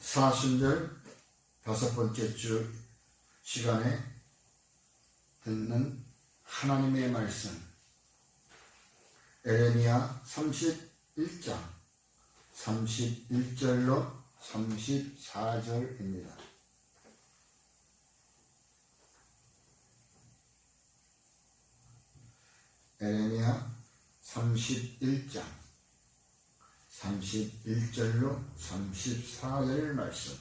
사순절 5번째 주 시간에 듣는 하나님의 말씀, 에레미야 31장 31절로 34절입니다. 에레미야 31장 31절로 34절 말씀.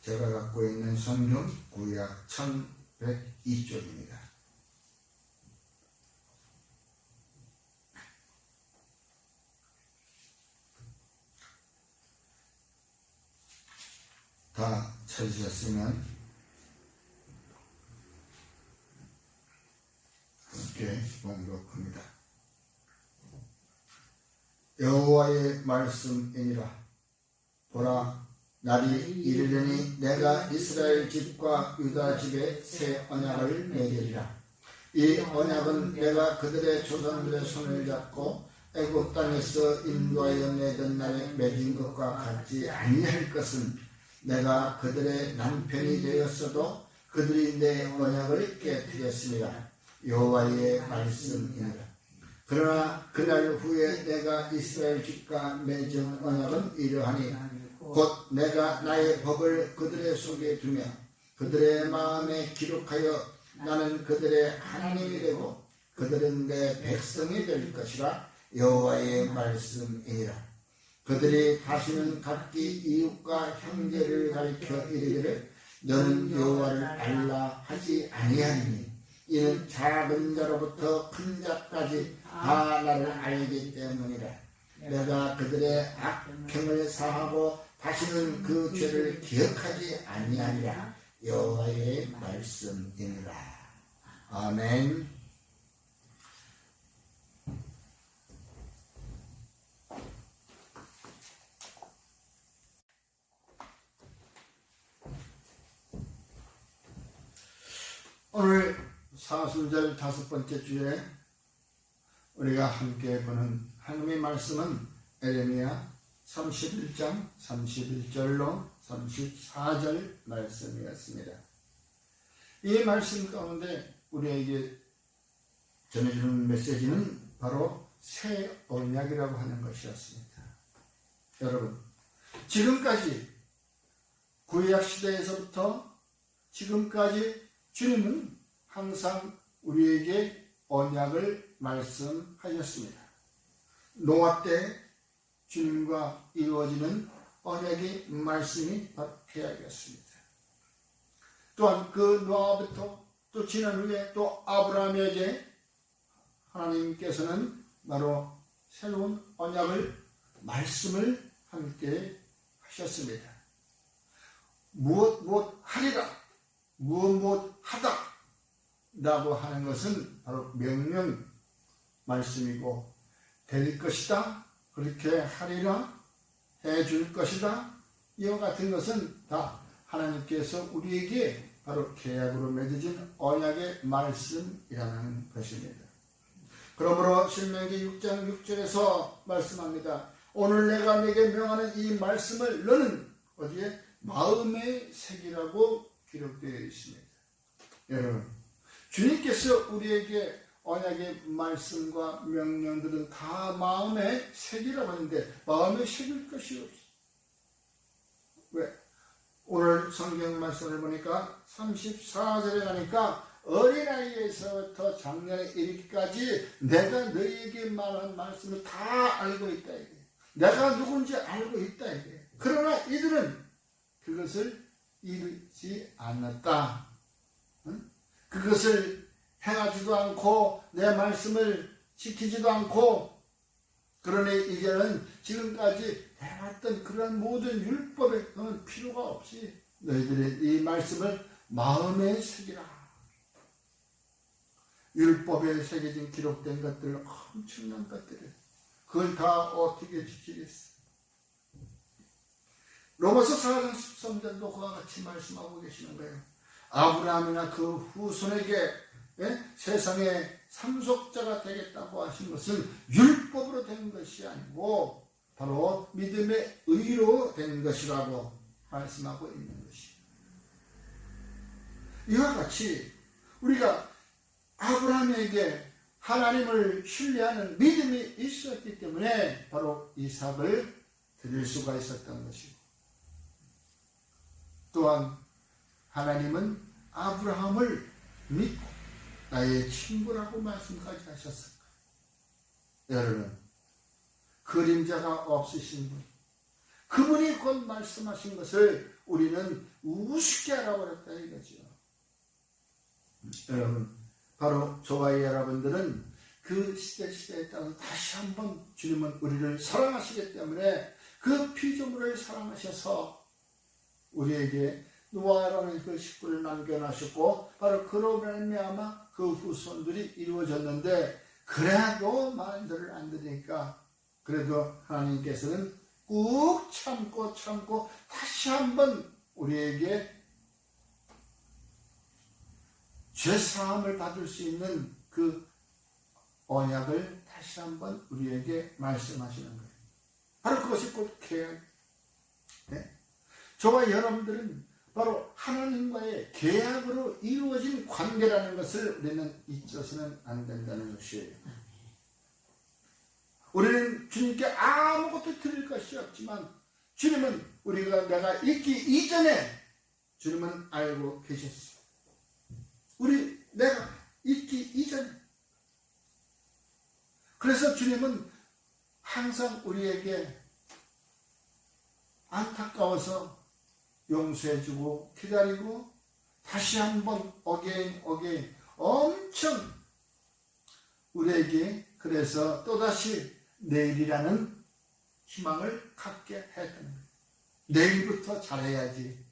제가 갖고 있는 성경 구약 1102쪽입니다. 다 찾으셨으면 함께 봉독합니다. 여호와의 말씀이니라. 보라, 날이 이르려니 내가 이스라엘 집과 유다 집에 새 언약을 맺으리라. 이 언약은 내가 그들의 조상들의 손을 잡고 애굽 땅에서 인도하여 내던 날에 맺은 것과 같지 아니할 것은, 내가 그들의 남편이 되었어도 그들이 내 언약을 깨뜨렸습니다. 여호와의 말씀이니라. 그러나 그날 후에 내가 이스라엘 집과 맺은 언약은 이러하니, 곧 내가 나의 법을 그들의 속에 두며 그들의 마음에 기록하여 나는 그들의 하나님이 되고 그들은 내 백성이 될 것이라. 여호와의 말씀이니라. 그들이 다시는 각기 이웃과 형제를 가리켜 이르기를 너는 여호와를 알라 하지 아니하리니, 이는 작은 자로부터 큰 자까지 다 나를 알기 때문이라. 내가 그들의 악행을 사하고 다시는 그 죄를 기억하지 아니하리라. 여호와의 말씀이니라. 아멘. 오늘 사순절 5번째 주에 우리가 함께 보는 하나님의 말씀은 에레미야 31장 31절로 34절 말씀이었습니다. 이 말씀 가운데 우리에게 전해주는 메시지는 바로 새 언약이라고 하는 것이었습니다. 여러분, 지금까지 구약 시대에서부터 지금까지 주님은 항상 우리에게 언약을 말씀하셨습니다. 노아 때 주님과 이루어지는 언약의 말씀이 바로 계약이었습니다. 또한 그 노아부터 또 지난 후에 또 아브라함에게 하나님께서는 바로 새로운 언약을 말씀을 함께 하셨습니다. 무엇 하리라, 무엇 하다 라고 하는 것은 바로 명령 말씀이고, 될 것이다, 그렇게 하리라, 해줄 것이다, 이와 같은 것은 다 하나님께서 우리에게 바로 계약으로 맺어진 언약의 말씀이라는 것입니다. 그러므로 신명기 6장 6절에서 말씀합니다. 오늘 내가 네게 명하는 이 말씀을 너는 어디에? 마음에 새기라고 기록되어 있습니다. 여러분, 주님께서 우리에게 언약의 말씀과 명령들은 다 마음에 새기라고 하는데 마음에 새길 것이 없어. 왜? 오늘 성경 말씀을 보니까 34절에 가니까 어린아이에서부터 작년에 이르기까지 내가 너희에게 말한 말씀을 다 알고 있다 이게. 내가 누군지 알고 있다 이게. 그러나 이들은 그것을 이루지 않았다. 응? 그것을 행하지도 않고 내 말씀을 지키지도 않고, 그러니 이제는 지금까지 해왔던 그런 모든 율법에 그런 필요가 없이 너희들이 이 말씀을 마음에 새기라. 율법에 새겨진 기록된 것들, 엄청난 것들을 그걸 다 어떻게 지키겠어? 로마서 4장 13절도 그와 같이 말씀하고 계시는 거예요. 아브라함이나 그 후손에게 세상의 상속자가 되겠다고 하신 것은 율법으로 된 것이 아니고 바로 믿음의 의로 된 것이라고 말씀하고 있는 것이에요. 이와 같이 우리가 아브라함에게 하나님을 신뢰하는 믿음이 있었기 때문에 바로 이삭을 드릴 수가 있었던 것이고, 또한 하나님은 아브라함을 믿고 나의 친구라고 말씀까지 하셨을 거예요. 여러분, 그림자가 없으신 분, 그분이 곧 말씀하신 것을 우리는 우습게 알아버렸다 이거죠. 여러분, 바로 저와 여러분들은 그 시대에 따라서 다시 한번 주님은 우리를 사랑하시기 때문에 그 피조물을 사랑하셔서 우리에게 노아라는 그 식구를 남겨놓으셨고, 바로 그로 말미암아 그 후손들이 이루어졌는데, 그래도 말들을 안 들으니까 그래도 하나님께서는 꾹 참고 다시 한번 우리에게 죄사함을 받을 수 있는 그 언약을 다시 한번 우리에게 말씀하시는 거예요. 바로 그것이 곧 계약. 네? 저와 여러분들은 바로 하나님과의 계약으로 이루어진 관계라는 것을 우리는 잊어서는 안 된다는 것이에요. 우리는 주님께 아무것도 드릴 것이 없지만 주님은 내가 있기 이전에 주님은 알고 계셨어요. 내가 있기 이전에. 그래서 주님은 항상 우리에게 안타까워서 용서해주고 기다리고 다시 한번 어게인 엄청 우리에게 그래서 또다시 내일이라는 희망을 갖게 했던 거예요. 내일부터 잘해야지.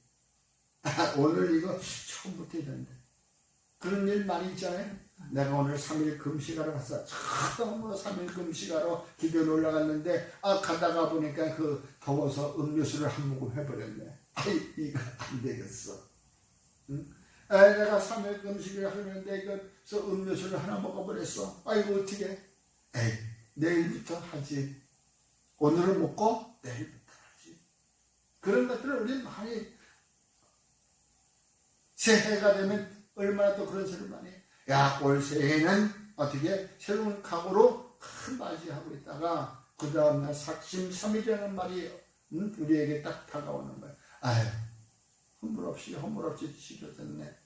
오늘 이거 처음부터 이런데. 그런 일 많이 있잖아요. 내가 오늘 3일 금식하러 갔어. 처음으로 3일 금식하러 기도에 올라갔는데 가다가 보니까 그 더워서 음료수를 한 모금 해버렸네. 이거 안 되겠어. 응? 내가 3일 금식을 하려는데 그래서 음료수를 하나 먹어버렸어. 이거 어떻게? 내일부터 하지. 오늘은 먹고 내일부터 하지. 그런 것들을 우리는 많이 새해가 되면 얼마나 또 그런 소리를 많이 해. 올 새해는 어떻게 새로운 각오로 맞이하고 있다가 그 다음날 삭심삼일이라는 말이 우리에게 딱 다가오는 거예요. 허물없이 지켜졌네.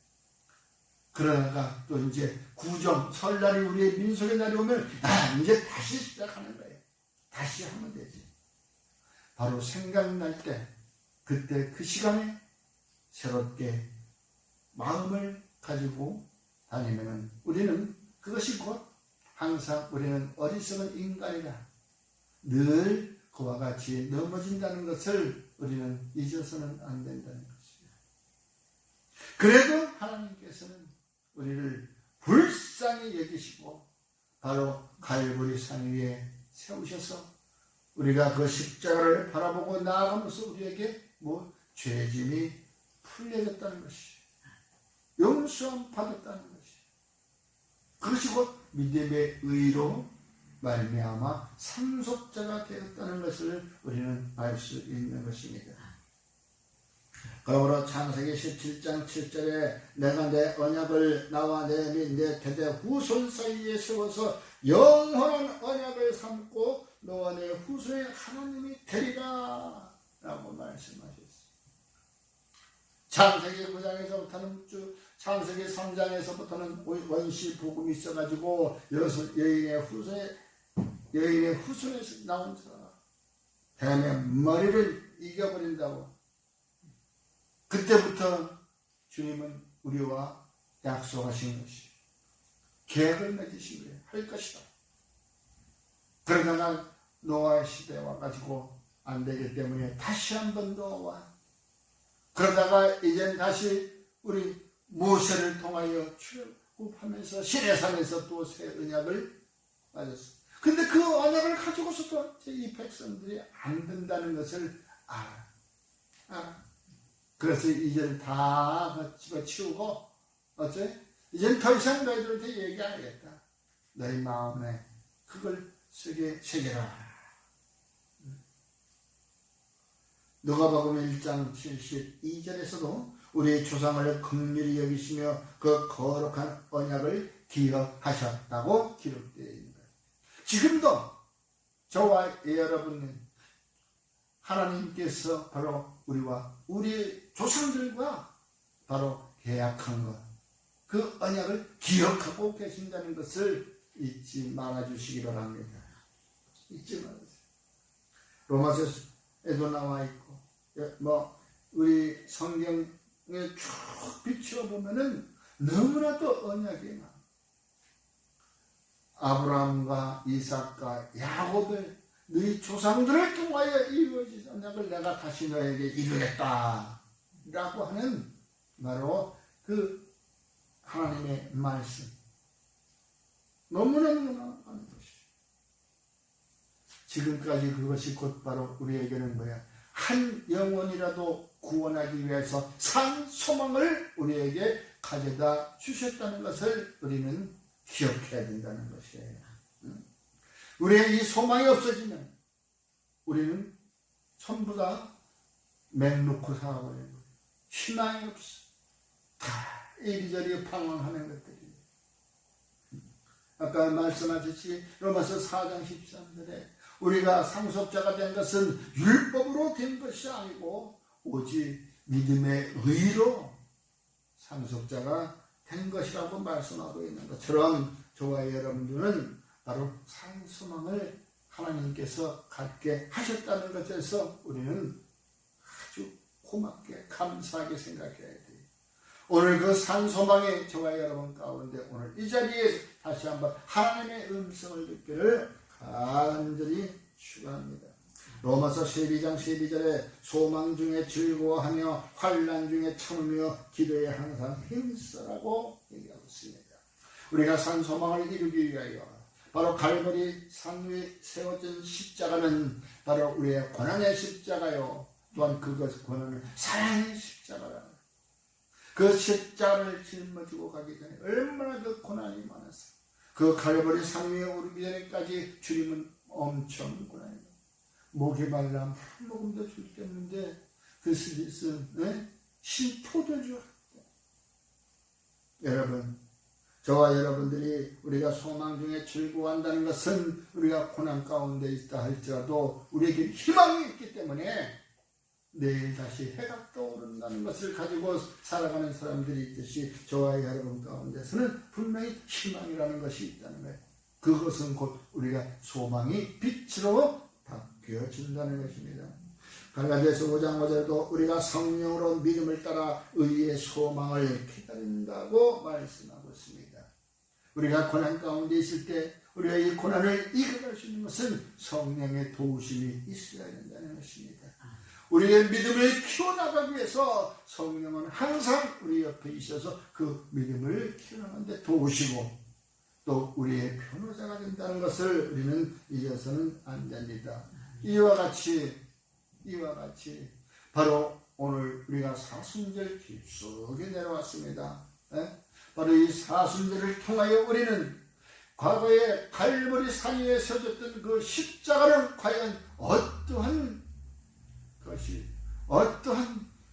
그러다가 또 이제 구정, 설날이 우리의 민속의 날이 오면 이제 다시 시작하는 거예요. 다시 하면 되지. 바로 생각날 때 그때 그 시간에 새롭게 마음을 가지고 다니면은 우리는 그것이 곧 항상 우리는 어리석은 인간이라 늘 그와 같이 넘어진다는 것을 우리는 잊어서는 안 된다는 것이에요. 그래도 하나님께서는 우리를 불쌍히 여기시고 바로 갈보리 산 위에 세우셔서 우리가 그 십자가를 바라보고 나아가면서 우리에게 죄짐이 풀려졌다는 것이에요. 용서함 받았다는 것이에요. 그것이 곧 믿음의 의로 말미암아 상속자가 되었다는 것을 우리는 알 수 있는 것입니다. 그러므로 창세기 17장 7절에 내가 내 언약을 나와 내 및 내 대대 후손 사이에 세워서 영원한 언약을 삼고 너와 내 후손의 하나님이 되리라 라고 말씀하셨습니다. 창세기 9장에서부터는 창세기 3장에서부터는 원시 복음이 있어가지고 여인의 후손에서 나온 사람 뱀의 머리를 이겨버린다고. 그때부터 주님은 우리와 약속하신 것이 계획을 맺으신 거예요. 할 것이다. 그러다가 노아의 시대에 와가지고 안 되기 때문에 다시 한번 노아와 그러다가 이젠 다시 우리 모세를 통하여 출애굽하면서 시내산에서 또 새 언약을 맞았어요. 근데 그 언약을 가지고서도 이 백성들이 안 된다는 것을 알아. 그래서 이제는 다 집어치우고 이제는 더 이상 너희들한테 얘기 안 하겠다. 너희 마음에 그걸 새겨라. 누가복음 1장 72절에서도 우리의 조상을 긍휼히 여기시며 그 거룩한 언약을 기억하셨다고 기록되어 있는 거예요. 지금도 저와 여러분은 하나님께서 바로 우리와 우리 조상들과 바로 계약한 것, 그 언약을 기억하고 계신다는 것을 잊지 말아주시기를 합니다. 잊지 말아주세요. 로마서에도 나와 있고, 우리 성경에 쭉 비추어보면은 너무나도 언약이 많아. 아브라함과 이삭과 야곱을 너희 조상들을 통하여 이루어진 언약을 내가 다시 너에게 이루겠다 라고 하는 바로 그 하나님의 말씀. 너무너무나 많은 것이죠. 지금까지 그것이 곧 바로 우리에게는 뭐야? 한 영혼이라도 구원하기 위해서 산 소망을 우리에게 가져다 주셨다는 것을 우리는 기억해야 된다는 것이에요. 우리의 이 소망이 없어지면 우리는 전부 다 맹놓고 살아버리는 거예요. 희망이 없어. 다 이리저리 방황하는 것들이에요. 아까 말씀하셨지 로마서 4장 13절에 우리가 상속자가 된 것은 율법으로 된 것이 아니고 오직 믿음의 의로 상속자가 된 것이라고 말씀하고 있는 것처럼 저와 여러분들은 바로 산소망을 하나님께서 갖게 하셨다는 것에서 우리는 아주 고맙게 감사하게 생각해야 돼요. 오늘 그 산소망의 저와 여러분 가운데 오늘 이 자리에 다시 한번 하나님의 음성을 듣기를 간절히 축원합니다. 로마서 12장 12절에 소망 중에 즐거워하며 환난 중에 참으며 기도에 항상 힘써라고 얘기하고 있습니다. 우리가 산 소망을 이루기 위하여 바로 갈보리 산 위에 세워진 십자가는 바로 우리의 고난의 십자가요. 또한 그것 고난은 사랑의 십자가라. 그 십자가를 짊어지고 가기 전에 얼마나 그 고난이 많았어. 그 갈보리 산 위에 오르기 전에까지 주님은 엄청 고난입니다. 목이 말라 한 모금도 줄 게 없는데 그 스윗은 신포도주. 여러분, 저와 여러분들이 우리가 소망 중에 즐거워한다는 것은 우리가 고난 가운데 있다 할지라도 우리에게 희망이 있기 때문에 내일 다시 해가 떠오른다는 것을 가지고 살아가는 사람들이 있듯이 저와 여러분 가운데서는 분명히 희망이라는 것이 있다는 거예요. 그것은 곧 우리가 소망이 빛으로 바뀌어진다는 것입니다. 갈라디아서 5장 5절에도 우리가 성령으로 믿음을 따라 의의 소망을 기다린다고 말씀하고 있습니다. 우리가 고난 가운데 있을 때 우리가 이 고난을 이겨낼 수 있는 것은 성령의 도우심이 있어야 된다는 것입니다. 우리의 믿음을 키워나가기 위해서 성령은 항상 우리 옆에 있어서 그 믿음을 키워나가는데 도우시고 또 우리의 변호자가 된다는 것을 우리는 잊어서는 안 됩니다. 이와 같이 바로 오늘 우리가 사순절 깊숙이 내려왔습니다. 바로 이 사순절을 통하여 우리는 과거에 갈보리 산 위에 서졌던 그 십자가는 과연 어떠한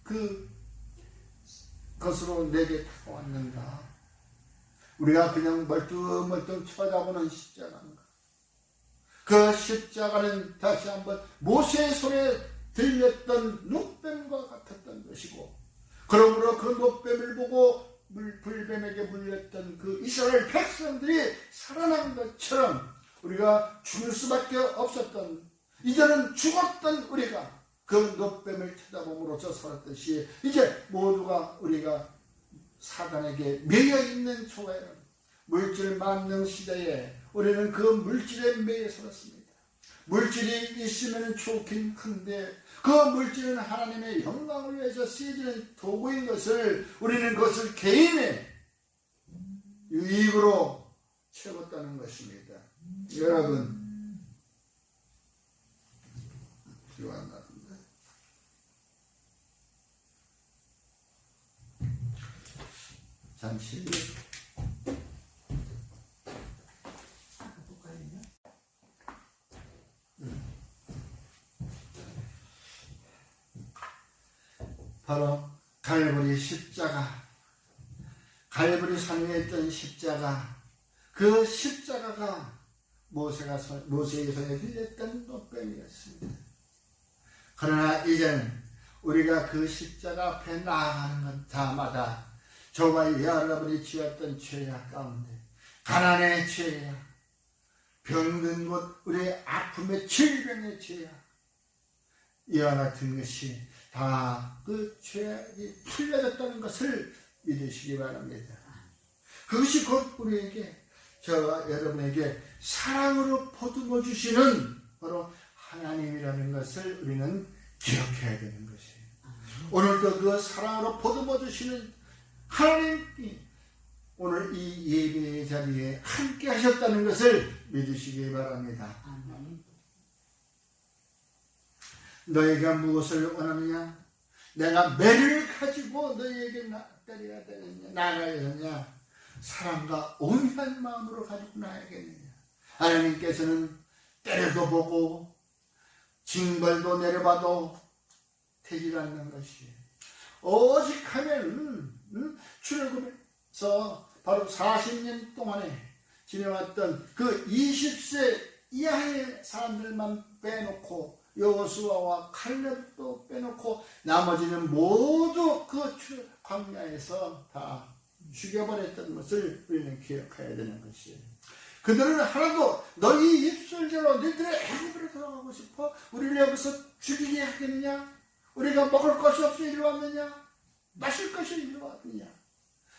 그 것으로 내게 다가왔는가? 우리가 그냥 멀뚱멀뚱 쳐다보는 십자가인가? 그 십자가는 다시 한번 모세의 손에 들렸던 노뱀과 같았던 것이고, 그러므로 그 노뱀을 보고 불뱀에게 물렸던 그 이스라엘 백성들이 살아난 것처럼 우리가 죽을 수밖에 없었던, 이제는 죽었던 우리가 그 노뱀을 쳐다봄으로써 살았듯이 이제 모두가 우리가 사단에게 매여있는 초과에 물질 만능 시대에 우리는 그 물질에 매여 살았습니다. 물질이 있으면 좋긴 한데 그 물질은 하나님의 영광을 위해서 쓰여지는 도구인 것을 우리는 그것을 개인의 유익으로 채웠다는 것입니다. 여러분, 필요한 말입니다. 잠시 바로 갈보리 십자가, 갈보리 산 위에 있던 십자가, 그 십자가가 모세의 손에 들렸던 노뱀이었습니다. 그러나 이제는 우리가 그 십자가 앞에 나아가는 자마다 저와 여러분이 지었던 죄악 가운데, 가난의 죄악, 병든 것, 우리의 아픔의 질병의 죄악, 이와 같은 것이 다 그 죄악이 풀려졌다는 것을 믿으시기 바랍니다. 그것이 곧 우리에게, 저와 여러분에게 사랑으로 보듬어 주시는 바로 하나님이라는 것을 우리는 기억해야 되는 것이에요. 오늘도 그 사랑으로 보듬어 주시는 하나님이 오늘 이 예배의 자리에 함께 하셨다는 것을 믿으시기 바랍니다. 너희가 무엇을 원하느냐? 내가 매를 가지고 너희에게 나아가야 되느냐? 나아가야겠느냐? 사랑과 온유한 마음으로 가지고 나아가겠느냐? 하나님께서는 때려도 보고 징벌도 내려봐도 되질 않는 것이, 오직 하면 출애굽에서 바로 40년 동안에 지내왔던 그 20세 이하의 사람들만 빼놓고 여호수아와 칼렙도 빼놓고 나머지는 모두 그 광야에서 다 죽여버렸던 것을 우리는 기억해야 되는 것이에요. 그들은 하나도 너희 입술대로 너희들의 애굽으로 돌아가고 싶어? 우리를 여기서 죽이게 하겠느냐? 우리가 먹을 것이 없어 이리로 왔느냐? 마실 것이 이리로 왔느냐?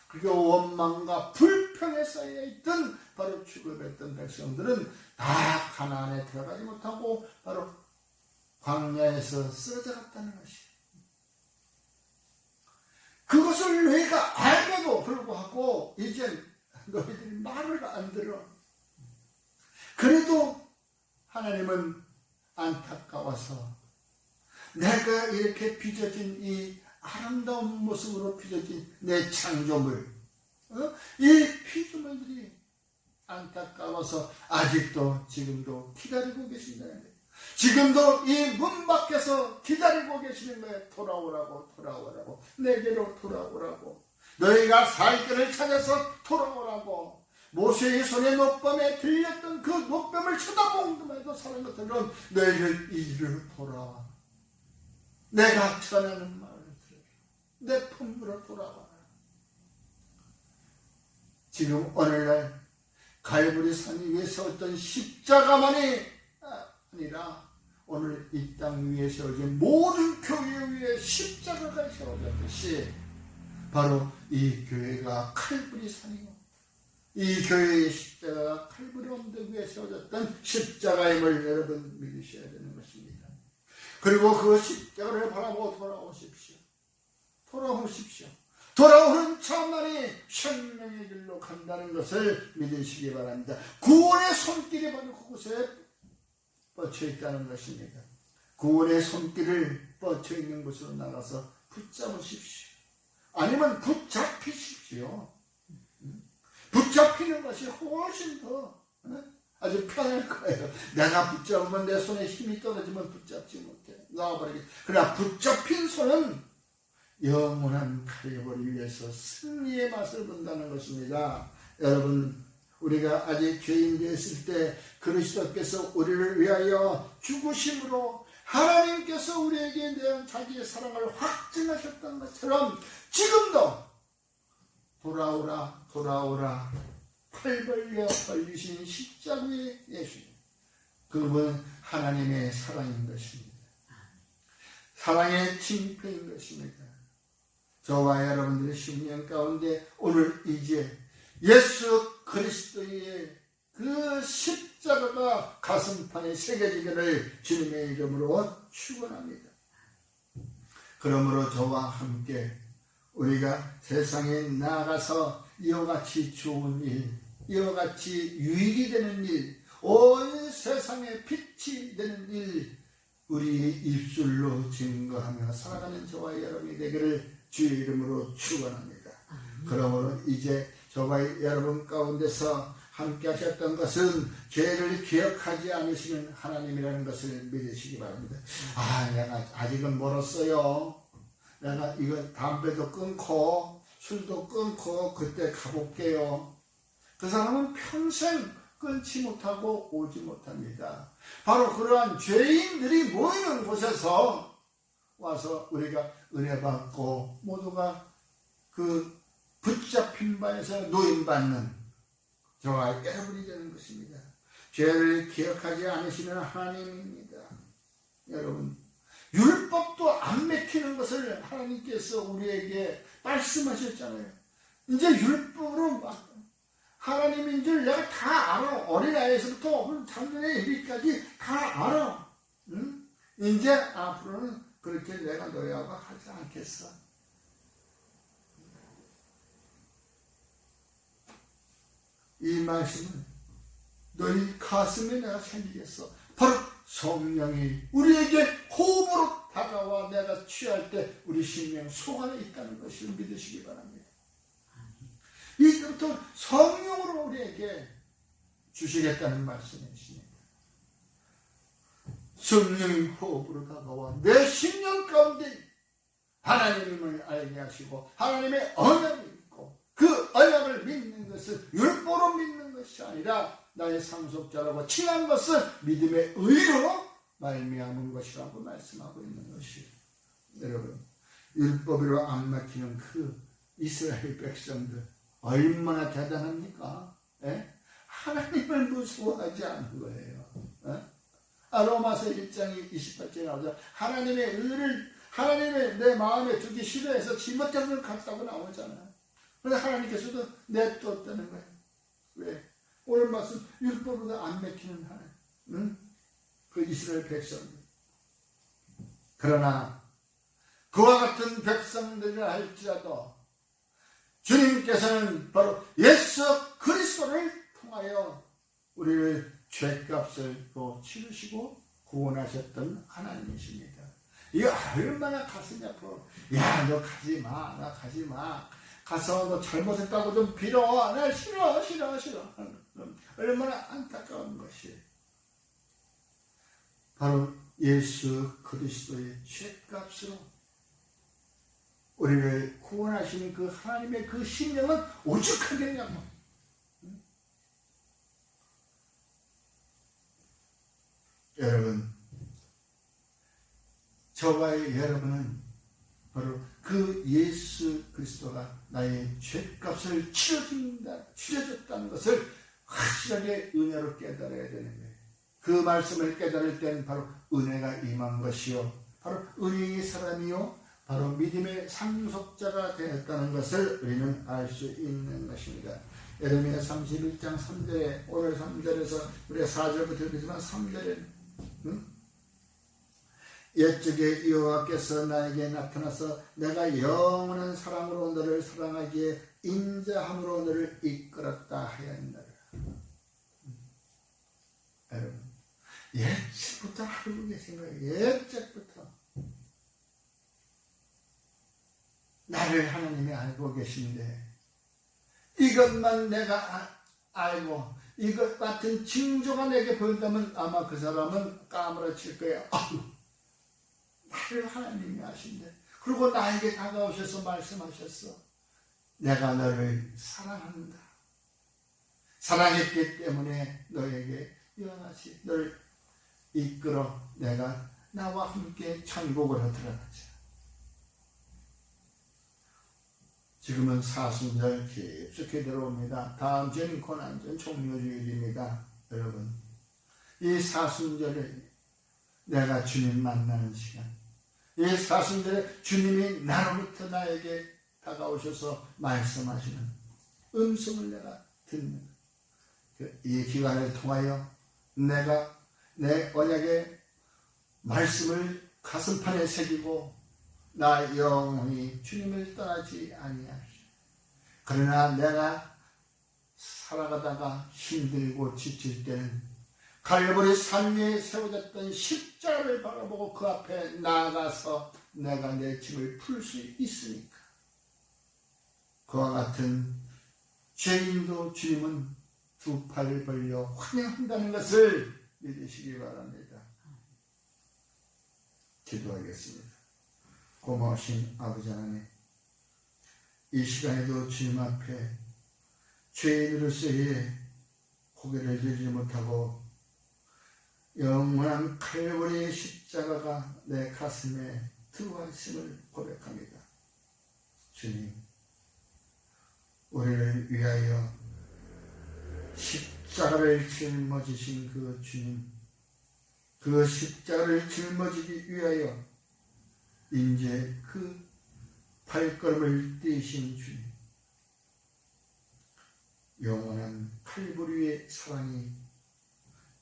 그리고 원망과 불평에 쌓여있던 바로 죽어갔던 백성들은 다 가나안에 들어가지 못하고 바로 광야에서 쓰러져 갔다는 것이, 그것을 너희가 알면도 불구하고 이제 너희들이 말을 안 들어. 그래도 하나님은 안타까워서 내가 이렇게 빚어진 이 아름다운 모습으로 빚어진 내 창조물, 이 피조물들이 안타까워서 아직도 지금도 기다리고 계신다는 거예요. 지금도 이 문 밖에서 기다리고 계시는 거예요. 돌아오라고, 돌아오라고, 내게로 돌아오라고, 너희가 살 길을 찾아서 돌아오라고. 모세의 손에 노뱀에 들렸던 그 노뱀을 쳐다보기만 해도 사는 것처럼 너희를 이리로 돌아와. 내가 전하는 말을 들으라. 내 품으로 돌아와라. 지금 오늘날 갈보리 산 위에 세웠던 십자가만이 아니라 오늘 이 땅 위에 세워진 모든 교회 위에 십자가가 세워졌듯이 바로 이 교회가 칼부리 산이고 이 교회의 십자가가 칼부리 언덕 위에 세워졌던 십자가임을 여러분 믿으셔야 되는 것입니다. 그리고 그 십자가를 바라보고 돌아오십시오. 돌아오십시오. 돌아오는 참만이 생명의 길로 간다는 것을 믿으시기 바랍니다. 구원의 손길이 바로 그곳에 뻗쳐 있다는 것입니다. 구원의 손길을 뻗쳐 있는 곳으로 나가서 붙잡으십시오. 아니면 붙잡히십시오. 붙잡히는 것이 훨씬 더 아주 편할 거예요. 내가 붙잡으면 내 손에 힘이 떨어지면 붙잡지 못해. 놔버리겠다. 그러나 붙잡힌 손은 영원한 칼보리 위에서 승리의 맛을 본다는 것입니다. 여러분, 우리가 아직 죄인 되었을 때 그리스도께서 우리를 위하여 죽으심으로 하나님께서 우리에게 대한 자기의 사랑을 확증하셨던 것처럼 지금도 돌아오라, 돌아오라, 팔 벌려 벌리신 십자가의 예수님, 그분 하나님의 사랑인 것입니다. 사랑의 징표인 것입니다. 저와 여러분들의 심령 가운데 오늘 이제 예수 그리스도의 그 십자가가 가슴판에 새겨지기를 주님의 이름으로 축원합니다. 그러므로 저와 함께 우리가 세상에 나가서 이와 같이 좋은 일, 이와 같이 유익이 되는 일, 온 세상에 빛이 되는 일, 우리의 입술로 증거하며 살아가는 저와 여러분이 되기를 주의 이름으로 축원합니다. 그러므로 이제 저와 여러분 가운데서 함께 하셨던 것은 죄를 기억하지 않으시는 하나님이라는 것을 믿으시기 바랍니다. 내가 아직은 멀었어요. 내가 이거 담배도 끊고 술도 끊고 그때 가볼게요. 그 사람은 평생 끊지 못하고 오지 못합니다. 바로 그러한 죄인들이 모이는 곳에서 와서 우리가 은혜 받고 모두가 그 붙잡힌 바에서 노인받는 저와 여러분이 되는 것입니다. 죄를 기억하지 않으시는 하나님입니다. 여러분, 율법도 안 맥히는 것을 하나님께서 우리에게 말씀하셨잖아요. 이제 율법으로 막 하나님인 줄 내가 다 알아. 어린아이에서부터 작년에 이리까지 다 알아. 응? 이제 앞으로는 그렇게 내가 너희하고 하지 않겠어. 이 말씀은 너희 가슴에 내가 새기겠어. 바로 성령이 우리에게 호흡으로 다가와 내가 취할 때 우리 심령 속 안에 있다는 것을 믿으시기 바랍니다. 이때부터 성령으로 우리에게 주시겠다는 말씀이십니다. 성령이 호흡으로 다가와 내 심령 가운데 하나님을 알게 하시고 하나님의 언약이 있고 그 언약을 믿는 것은 율법으로 믿는 것이 아니라 나의 상속자라고 칭한 것은 믿음의 의로 말미암은 것이라고 말씀하고 있는 것이에요. 여러분, 율법으로 안 막히는 그 이스라엘 백성들 얼마나 대단합니까? 에? 하나님을 무서워하지 않은 거예요. 로마서 1장 28절에 나오죠. 하나님의 의를 하나님의 내 마음에 두기 싫어해서 지멋대로 걸 갖다고 나오잖아요. 그런데 하나님께서도 냅뒀다는 거예요. 왜? 오늘 말씀 율법으로 안 맥히는 하나님, 응? 그 이스라엘 백성들. 그러나 그와 같은 백성들이라 할지라도 주님께서는 바로 예수 그리스도를 통하여 우리를 죄값을 또 치르시고 구원하셨던 하나님이십니다. 이거 얼마나 가슴이 아파. 야, 너 가지 마. 나 가지 마. 가서 너 잘못했다고 좀 빌어. 나 싫어. 얼마나 안타까운 것이. 바로 예수 그리스도의 죄값으로 우리를 구원하시는 그 하나님의 그 심령은 오죽하겠냐고. 여러분, 저와 여러분은 바로 그 예수 그리스도가 나의 죄값을 치러줬다는 것을 확실하게 은혜로 깨달아야 되는 거예요. 그 말씀을 깨달을 때는 바로 은혜가 임한 것이요, 바로 의의 사람이요, 바로 믿음의 상속자가 되었다는 것을 우리는 알 수 있는 것입니다. 예레미야 31장 3절에 오늘 3절에서 우리가 4절부터 읽지만 3절에 옛적에 여호와께서 나에게 나타나서 내가 영원한 사랑으로 너를 사랑하기에 인자함으로 너를 이끌었다 하였느니라. 여러분, 옛적부터 알고 계신 거예요. 옛적부터 나를 하나님이 알고 계신데 이것만 내가 알고 이것 같은 징조가 내게 보인다면 아마 그 사람은 까무러칠 거예요. 나를 하나님이 아신데, 그리고 나에게 다가오셔서 말씀하셨어. 내가 너를 사랑한다. 사랑했기 때문에 너에게 영원하시 너를 이끌어 내가 나와 함께 천국으로 들어가자. 지금은 사순절 깊숙이 들어옵니다. 다음 주에는 고난절 종료주일입니다. 여러분, 이 사순절에 내가 주님 만나는 시간, 이 사순절에 주님이 나로부터 나에게 다가오셔서 말씀하시는 음성을 내가 듣는 이 기간을 통하여 내가 내 언약의 말씀을 가슴판에 새기고 나 영원히 주님을 떠나지 아니하시오. 그러나 내가 살아가다가 힘들고 지칠 때는 갈보리 산 위에 세워졌던 십자가를 바라보고 그 앞에 나아가서 내가 내 짐을 풀 수 있으니까. 그와 같은 죄인도 주님은 두 팔을 벌려 환영한다는 것을 믿으시기 바랍니다. 기도하겠습니다. 고마우신 아버지 하나님, 이 시간에도 주님 앞에 죄인으로서의 고개를 들지 못하고 영원한 칼보리의 십자가가 내 가슴에 들어와 있음을 고백합니다. 주님, 우리를 위하여 십자가를 짊어지신 그 주님, 그 십자가를 짊어지기 위하여 이제 그 발걸음을 떼신 주님, 영원한 칼보리의 사랑이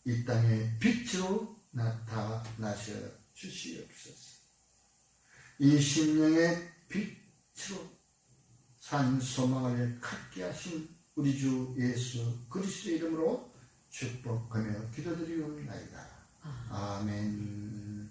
이 땅에 빛으로 나타나셔 주시옵소서. 이 심령의 빛으로 산 소망을 갖게 하신 우리 주 예수 그리스도 이름으로 축복하며 기도드리옵나이다. 아멘.